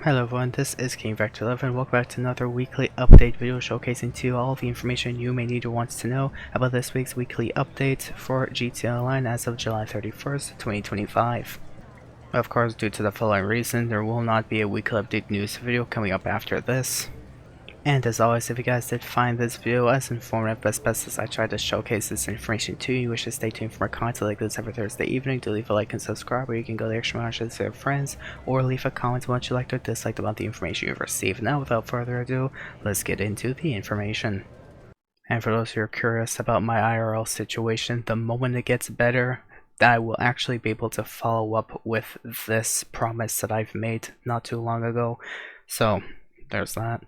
Hello everyone, this is King Vector 11. Welcome back to another weekly update video showcasing to you all the information you may need or want to know about this week's weekly update for GTA Online as of July 31st, 2025. Of course, due to the following reason, there will not be a weekly update news video coming up after this. And as always, if you guys did find this video as informative as best as I tried to showcase this information to you, you wish to stay tuned for more content like this every Thursday evening, do leave a like and subscribe, or you can go the extra mile to share with your friends, or leave a comment on what you liked or disliked about the information you've received. Now, without further ado, let's get into the information. And for those who are curious about my IRL situation, the moment it gets better, I will actually be able to follow up with this promise that I've made not too long ago. So, there's that.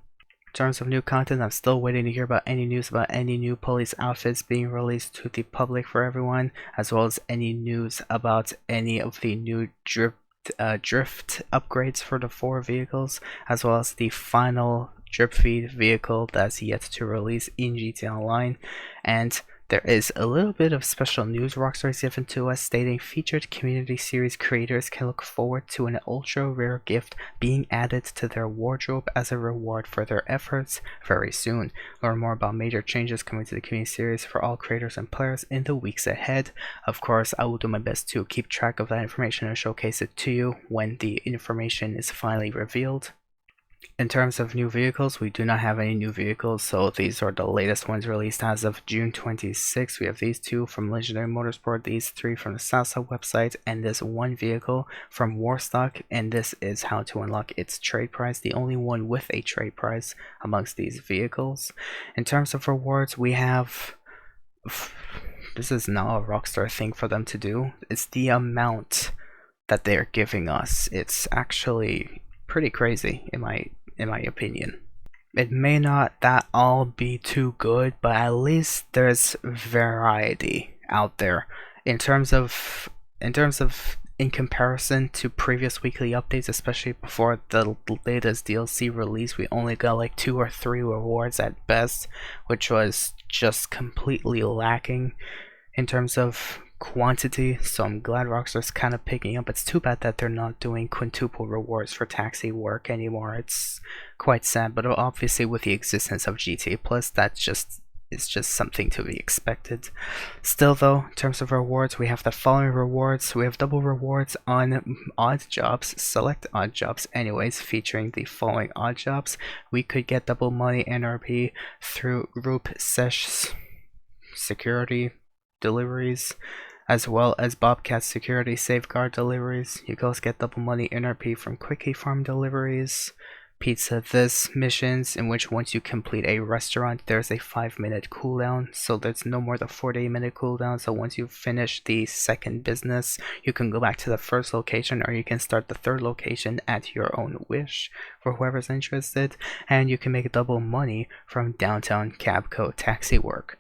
In terms of new content, I'm still waiting to hear about any news about any new police outfits being released to the public for everyone, as well as any news about any of the new drift upgrades for the 4 vehicles, as well as the final drip feed vehicle that's yet to release in GTA Online. And there is a little bit of special news Rockstar has given to us, stating featured community series creators can look forward to an ultra rare gift being added to their wardrobe as a reward for their efforts very soon. Learn more about major changes coming to the community series for all creators and players in the weeks ahead. Of course, I will do my best to keep track of that information and showcase it to you when the information is finally revealed. In terms of new vehicles, we do not have any new vehicles, so these are the latest ones released as of June 26. We have these 2 from Legendary Motorsport, these 3 from the Salsa website, and this 1 vehicle from Warstock, and this is how to unlock its trade price, the only one with a trade price amongst these vehicles. In terms of rewards, we have... This is not a Rockstar thing for them to do. It's the amount that they're giving us. It's actually pretty crazy in my opinion. It may not that all be too good, but at least there's variety out there in terms of in comparison to previous weekly updates, especially before the latest DLC release. We only got like 2 or 3 rewards at best, which was just completely lacking in terms of quantity, so I'm glad Rockstar's kind of picking up. It's too bad that they're not doing quintuple rewards for taxi work anymore. It's quite sad, but obviously with the existence of GTA Plus, it's just something to be expected. Still though, in terms of rewards, we have the following rewards. We have double rewards on odd jobs, select odd jobs anyways, featuring the following odd jobs. We could get double money NRP through group sesh security deliveries, as well as Bobcat security safeguard deliveries. You can also get double money NRP from Quickie Farm deliveries, Pizza This missions, in which once you complete a restaurant, there's a 5-minute cooldown, so there's no more than 48-minute cooldown. So once you finish the second business, you can go back to the first location, or you can start the third location at your own wish for whoever's interested, and you can make double money from downtown Cabco taxi work.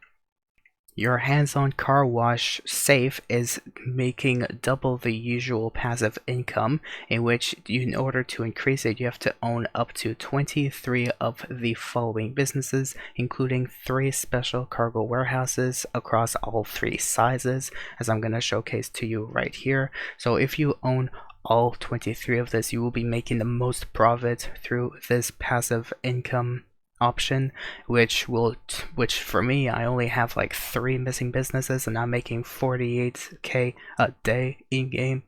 Your hands-on car wash safe is making double the usual passive income, in which in order to increase it, you have to own up to 23 of the following businesses, including 3 special cargo warehouses across all 3 sizes, as I'm going to showcase to you right here. So if you own all 23 of this, you will be making the most profit through this passive income option, which for me, I only have like 3 missing businesses and I'm making 48k a day in game,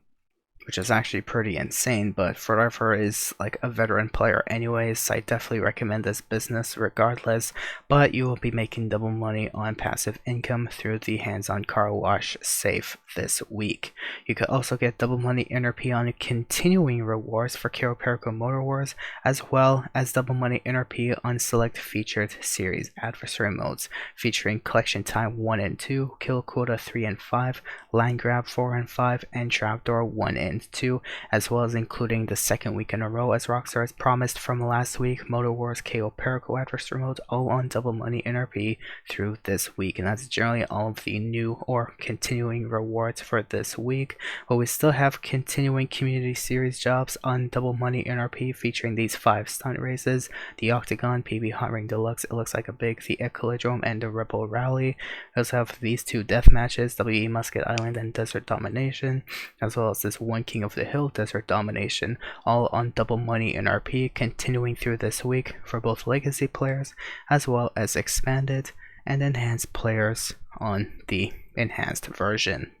which is actually pretty insane. But Forever is like a veteran player anyways, I definitely recommend this business regardless. But you will be making double money on passive income through the hands-on car wash safe this week. You could also get double money NRP on continuing rewards for Cairo Perico Motor Wars, as well as double money NRP on select featured series adversary modes, featuring Collection Time 1 and 2, Kill Quota 3 and 5, Line Grab 4 and 5, and Trapdoor 1 and 2, as well as including the second week in a row, as Rockstar has promised from last week, Motor Wars KO Perico adversary modes, all on double money NRP through this week. And that's generally all of the new or continuing rewards for this week. But we still have continuing community series jobs on double money NRP, featuring these 5 stunt races: the Octagon, PB Hot Ring Deluxe, It Looks Like a Big, the Echolodrome, and the Rebel Rally. We also have these 2 death matches, WE Musket Island and Desert Domination, as well as this 1 F1 King of the Hill, Desert Domination, all on double money NRP, continuing through this week for both legacy players as well as expanded and enhanced players on the enhanced version.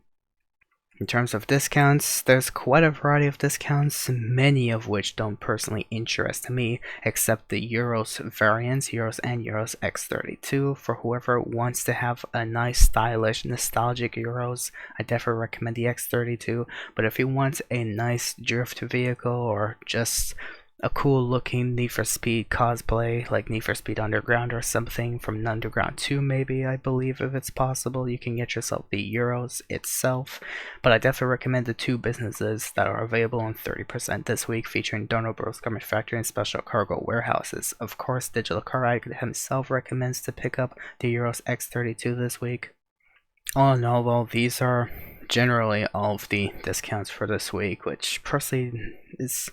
In terms of discounts, there's quite a variety of discounts, many of which don't personally interest me, except the Euros variants, Euros and Euros X32. For whoever wants to have a nice, stylish, nostalgic Euros, I definitely recommend the X32. But if you want a nice drift vehicle or just a cool looking Need for Speed cosplay, like Need for Speed Underground or something from Underground 2 maybe, I believe, if it's possible, you can get yourself the Euros itself. But I definitely recommend the two businesses that are available on 30% this week, featuring Dono Bros Garment Factory and Special Cargo Warehouses. Of course, Digital Car Icon himself recommends to pick up the Euros X32 this week. All in all, well, these are generally all of the discounts for this week, which personally is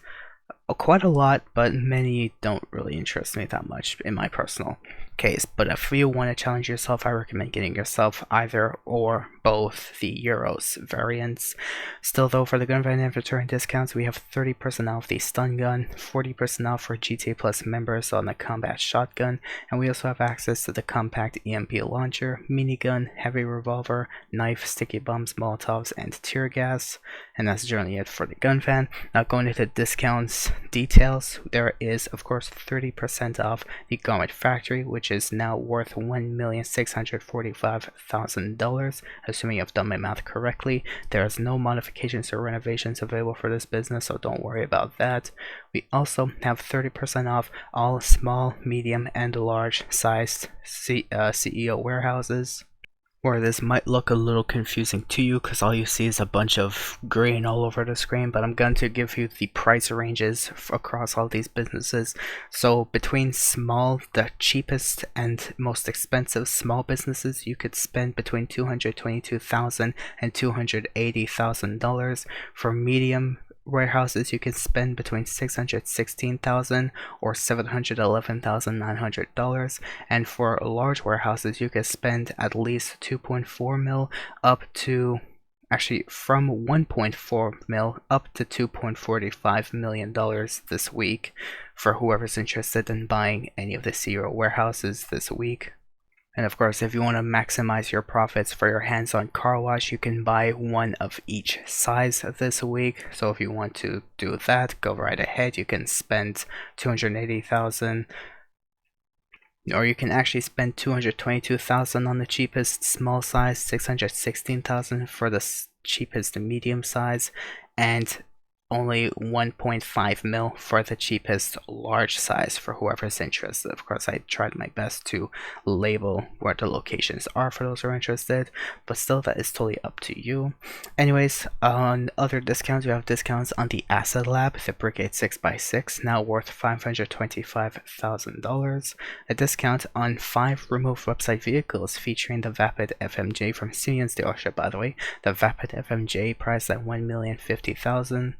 quite a lot, but many don't really interest me that much in my personal case. But if you want to challenge yourself, I recommend getting yourself either or both the Euros variants. Still though, for the gun van inventory discounts, we have 30% off the stun gun, 40% off for GTA Plus members on the combat shotgun, and we also have access to the compact EMP launcher, minigun, heavy revolver, knife, sticky bombs, molotovs, and tear gas. And that's generally it for the gun van. Now going into discounts details, there is of course 30% off the Garment Factory, which is now worth $1,645,000, assuming I've done my math correctly. There's no modifications or renovations available for this business, so don't worry about that. We also have 30% off all small, medium, and large sized CEO warehouses. Or this might look a little confusing to you because all you see is a bunch of green all over the screen, but I'm going to give you the price ranges across all these businesses. So between small, the cheapest and most expensive small businesses, you could spend between $222,000 and $280,000. For medium warehouses, you can spend between $616,000 or $711,900, and for large warehouses you can spend at least 2.4 mil up to from 1.4 mil up to $2.45 million this week for whoever's interested in buying any of the CEO warehouses this week. And of course, if you want to maximize your profits for your hands-on car wash, you can buy one of each size this week. So if you want to do that, go right ahead. You can spend $280,000, or you can actually spend $222,000 on the cheapest small size, $616,000 for the cheapest medium size, and only 1.5 mil for the cheapest large size for whoever's interested. Of course, I tried my best to label where the locations are for those who are interested, but still, that is totally up to you. Anyways, on other discounts, we have discounts on the Asset Lab, the Brigade 6x6, now worth $525,000. A discount on 5 removed website vehicles featuring the Vapid FMJ from Simeon's dealership, by the way. The Vapid FMJ priced at $1,050,000.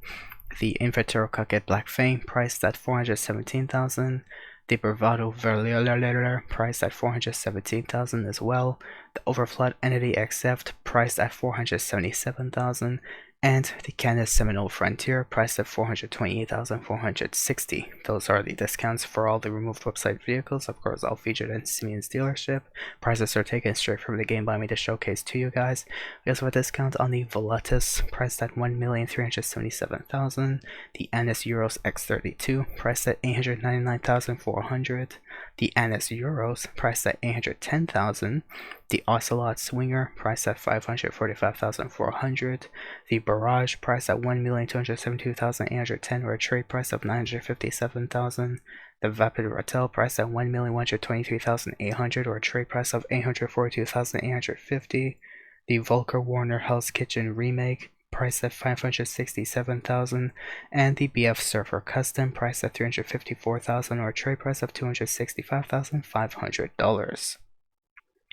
The Invertero Cockpit Black Fang priced at $417,000. The Bravado Verlier priced at $417,000 as well. The Overflood Entity XF priced at $477,000. And the Canis Seminole Frontier priced at $428,460. Those are the discounts for all the removed website vehicles, of course all featured in Simeon's dealership. Prices are taken straight from the game by me to showcase to you guys. We also have a discount on the Volatus priced at $1,377,000. The Anis Euros X32 priced at $899,400. The Anis Euros priced at $810,000. The Ocelot Swinger priced at $545,400. The Barrage priced at $1,272,810, or a trade price of $957,000. The Vapid Ratel priced at $1,123,800, or a trade price of $842,850. The Volker Warner Hell's Kitchen Remake priced at $567,000, and the BF Surfer Custom priced at $354,000, or a trade price of $265,500.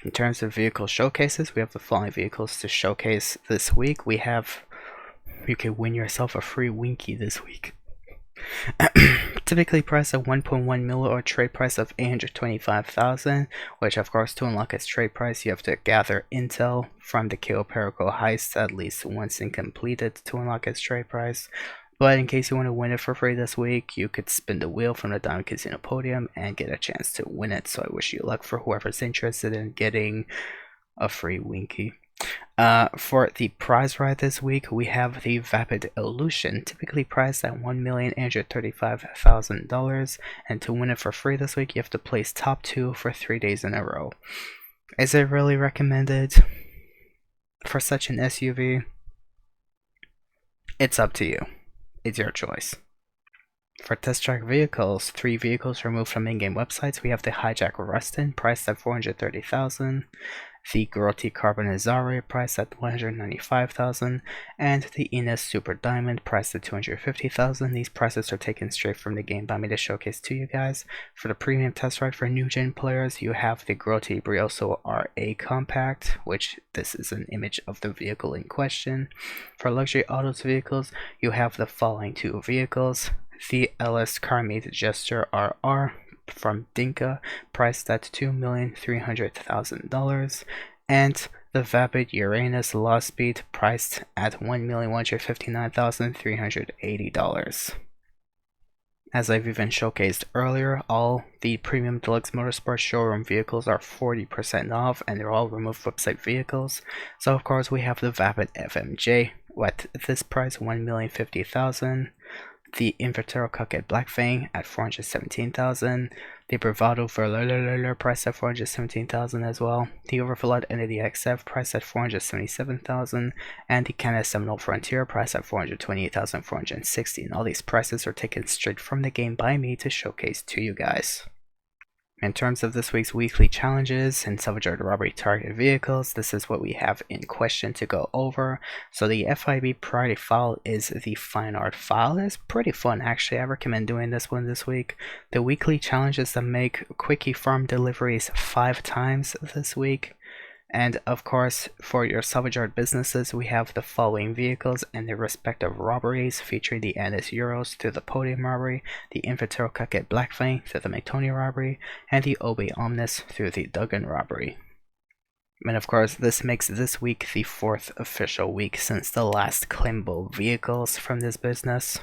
In terms of vehicle showcases, we have the following vehicles to showcase this week. We have, you can win yourself a free Winky this week. typically priced at 1.1 million or trade price of 825,000, which of course to unlock its trade price you have to gather intel from the Cayo Perico heist at least once and complete it to unlock its trade price. But in case you want to win it for free this week, you could spin the wheel from the Diamond Casino podium and get a chance to win it. So I wish you luck for whoever's interested in getting a free Winky. For the prize ride this week, we have the Vapid Illusion, typically priced at $1,835,000, and to win it for free this week, you have to place top 2 for 3 days in a row. Is it really recommended for such an SUV? It's up to you. It's your choice. For test track vehicles, 3 vehicles removed from in-game websites. We have the Hijack Rustin, priced at $430,000. The Grotti Carbonizare, priced at $195,000, and the Ines Super Diamond, priced at $250,000. These prices are taken straight from the game by me to showcase to you guys. For the premium test ride for new gen players, you have the Grotti Brioso RA Compact, which this is an image of the vehicle in question. For luxury autos vehicles, you have the following 2 vehicles: the LS Carmate Jester RR from Dinka, priced at $2,300,000, and the Vapid Uranus Lost Speed, priced at $1,159,380. As I've even showcased earlier, all the Premium Deluxe Motorsports showroom vehicles are 40% off, and they're all removed website vehicles. So of course we have the Vapid FMJ at this price, $1,050,000. The Invertero Coquette Black Fang at $417,000, the Bravado Verler priced at $417,000 as well, the Overflood Entity XF priced at $477,000, and the Canada Seminole Frontier priced at $428,460. And all these prices are taken straight from the game by me to showcase to you guys. In terms of this week's weekly challenges and Salvage Robbery target vehicles, this is what we have in question to go over. So the FIB priority file is the fine art file. It's pretty fun actually. I recommend doing this one this week. The weekly challenges that make quickie farm deliveries 5 times this week. And of course, for your salvage art businesses, we have the following vehicles and their respective robberies, featuring the Annis Euros through the Podium robbery, the Invertero Coquette Black Fang through the McTony robbery, and the Obe Omnis through the Duggan robbery. And of course, this makes this week the 4th official week since the last claimable vehicles from this business.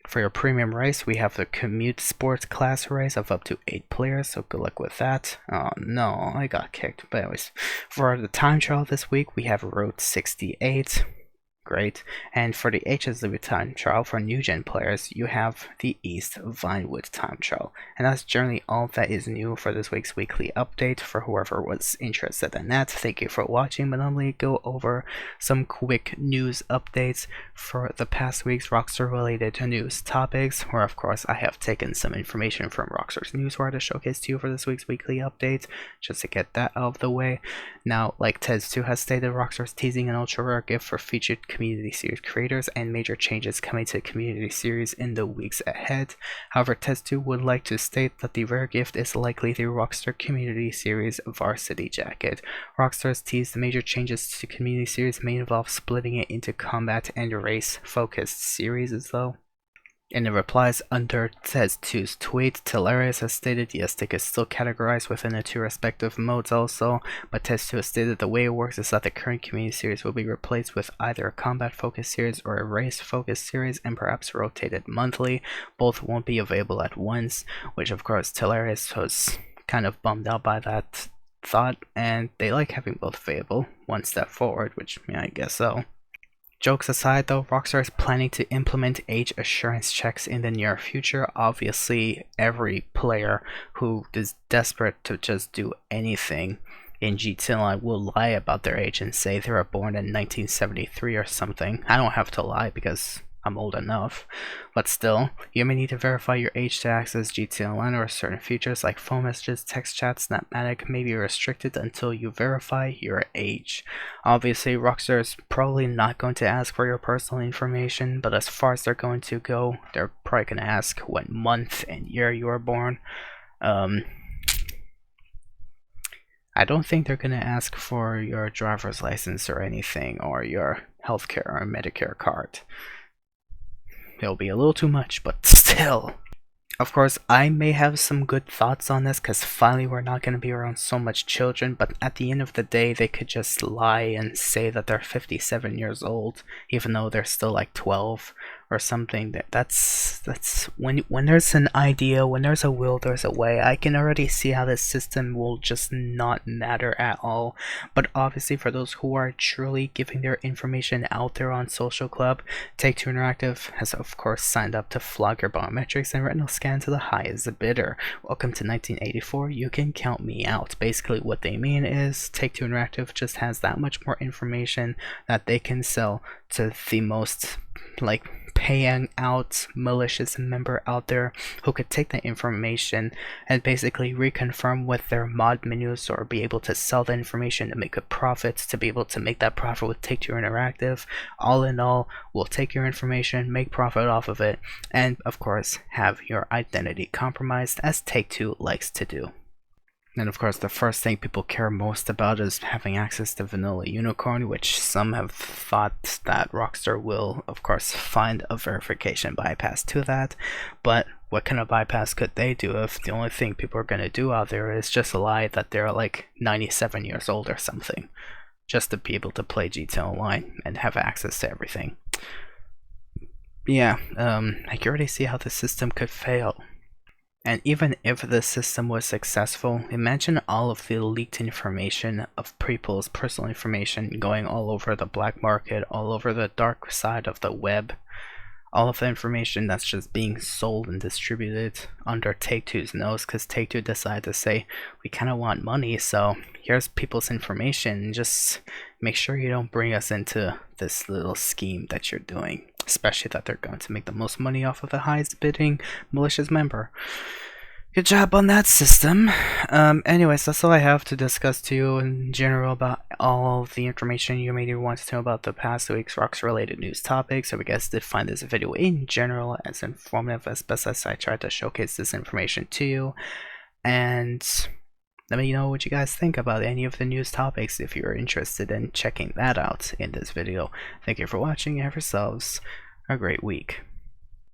For your premium race, we have the Commute Sports class race of up to 8 players, so good luck with that. Oh no, I got kicked. But anyways, for the time trial this week, we have Route 68. Great. And for the HSW time trial for new gen players, you have the East Vinewood time trial. And that's generally all that is new for this week's weekly update. For whoever was interested in that, thank you for watching. But let me go over some quick news updates for the past week's Rockstar related news topics, where of course I have taken some information from Rockstar's Newswire to showcase to you for this week's weekly update, just to get that out of the way. Now, like TES2 has stated, Rockstar's teasing an ultra rare gift for featured Community Series creators and major changes coming to the Community Series in the weeks ahead. However, TES2 would like to state that the rare gift is likely the Rockstar Community Series Varsity Jacket. Rockstar's teased major changes to the Community Series may involve splitting it into combat and race focused series though. In the replies under TES2's tweet, Tellarius has stated yes, they could still categorize within the 2 respective modes also, but TES2 has stated the way it works is that the current Community Series will be replaced with either a combat-focused series or a race-focused series, and perhaps rotated monthly. Both won't be available at once, which of course Tellarius was kind of bummed out by that thought, and they like having both available. One step forward, which yeah, I guess so. Jokes aside though, Rockstar is planning to implement age assurance checks in the near future. Obviously, every player who is desperate to just do anything in GTA Online will lie about their age and say they were born in 1973 or something. I don't have to lie because I'm old enough, but still, you may need to verify your age to access GTA Online, or certain features like phone messages, text chats, Snapmatic may be restricted until you verify your age. Obviously, Rockstar is probably not going to ask for your personal information, but as far as they're going to go, they're probably going to ask what month and year you were born. I don't think they're going to ask for your driver's license or anything, or your healthcare or Medicare card. It'll be a little too much, but still. Of course, I may have some good thoughts on this because finally we're not going to be around so much children, but at the end of the day, they could just lie and say that they're 57 years old, even though they're still like 12 or something. That's when there's an idea, when there's a will, there's a way. I can already see how this system will just not matter at all. But obviously, for those who are truly giving their information out there on Social Club, Take-Two Interactive has of course signed up to flog your biometrics and retinal scan to the highest bidder. Welcome to 1984, you can count me out. Basically what they mean is Take-Two Interactive just has that much more information that they can sell to the most like paying out malicious member out there who could take the information and basically reconfirm with their mod menus or be able to sell the information to make a profit, to be able to make that profit with Take-Two Interactive. All in all, we'll take your information, make profit off of it, and of course have your identity compromised, as Take-Two likes to do. And of course, the first thing people care most about is having access to Vanilla Unicorn, which some have thought that Rockstar will, of course, find a verification bypass to that. But what kind of bypass could they do if the only thing people are going to do out there is just lie that they're like 97 years old or something, just to be able to play GTA Online and have access to everything? Yeah, I can already see how the system could fail. And even if the system was successful, imagine all of the leaked information of people's personal information going all over the black market, all over the dark side of the web. All of the information that's just being sold and distributed under Take-Two's nose, because Take-Two decided to say, we kind of want money, so here's people's information, just make sure you don't bring us into this little scheme that you're doing, especially that they're going to make the most money off of the highest bidding malicious member. Good job on that system. Anyways, that's all I have to discuss to you in general about all of the information you may want to know about the past week's Rockstar related news topics. So I guess did find this video in general as informative as best as I tried to showcase this information to you. And let me know what you guys think about any of the news topics if you're interested in checking that out in this video. Thank you for watching and have yourselves a great week.